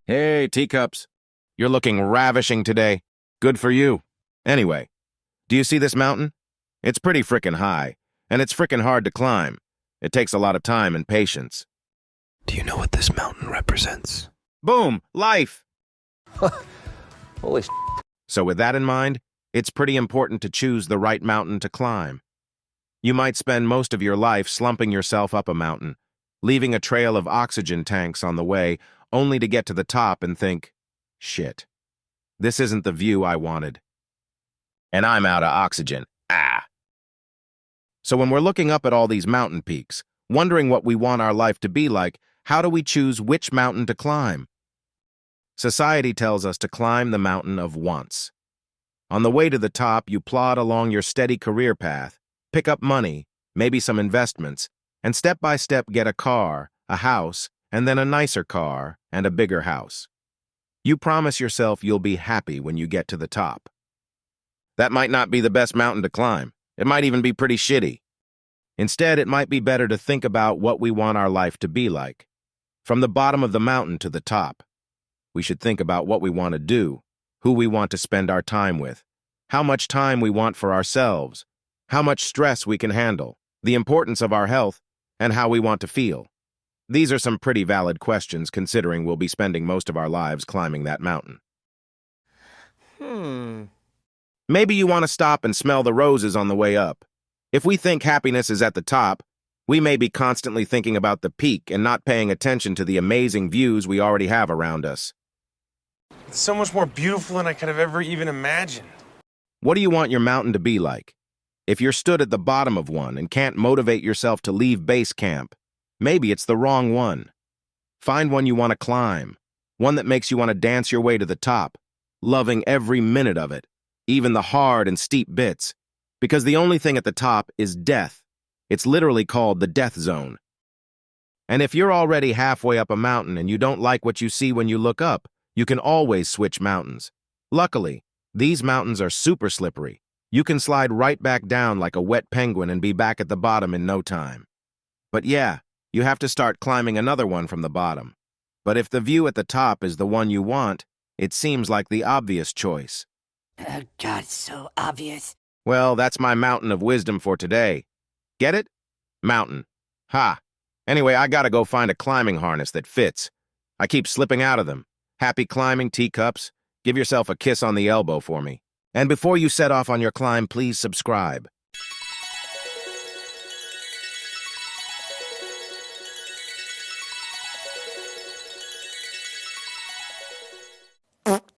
Hey, teacups. You're looking ravishing today. Good for you. Anyway, do you see this mountain? It's pretty frickin' high, and it's frickin' hard to climb. It takes a lot of time and patience. Do you know what this mountain represents? Boom! Life! Holy So with that in mind, it's pretty important to choose the right mountain to climb. You might spend most of your life slumping yourself up a mountain, leaving a trail of oxygen tanks on the way, only to get to the top and think, shit, this isn't the view I wanted. And I'm out of oxygen. Ah! So when we're looking up at all these mountain peaks, wondering what we want our life to be like, how do we choose which mountain to climb? Society tells us to climb the mountain of wants. On the way to the top, you plod along your steady career path, pick up money, maybe some investments, and step by step get a car, a house, and then a nicer car and a bigger house. You promise yourself you'll be happy when you get to the top. That might not be the best mountain to climb. It might even be pretty shitty. Instead, it might be better to think about what we want our life to be like. From the bottom of the mountain to the top, we should think about what we want to do, who we want to spend our time with, how much time we want for ourselves, how much stress we can handle, the importance of our health, and how we want to feel. These are some pretty valid questions considering we'll be spending most of our lives climbing that mountain. Maybe you want to stop and smell the roses on the way up. If we think happiness is at the top, we may be constantly thinking about the peak and not paying attention to the amazing views we already have around us. It's so much more beautiful than I could have ever even imagined. What do you want your mountain to be like? If you're stood at the bottom of one and can't motivate yourself to leave base camp, maybe it's the wrong one. Find one you want to climb, one that makes you want to dance your way to the top, loving every minute of it, even the hard and steep bits, because the only thing at the top is death. It's literally called the death zone. And if you're already halfway up a mountain and you don't like what you see when you look up, you can always switch mountains. Luckily, these mountains are super slippery. You can slide right back down like a wet penguin and be back at the bottom in no time. But yeah, you have to start climbing another one from the bottom. But if the view at the top is the one you want, it seems like the obvious choice. Oh, God, so obvious. Well, that's my mountain of wisdom for today. Get it? Mountain. Ha! Anyway, I gotta go find a climbing harness that fits. I keep slipping out of them. Happy climbing, teacups. Give yourself a kiss on the elbow for me. And before you set off on your climb, please subscribe.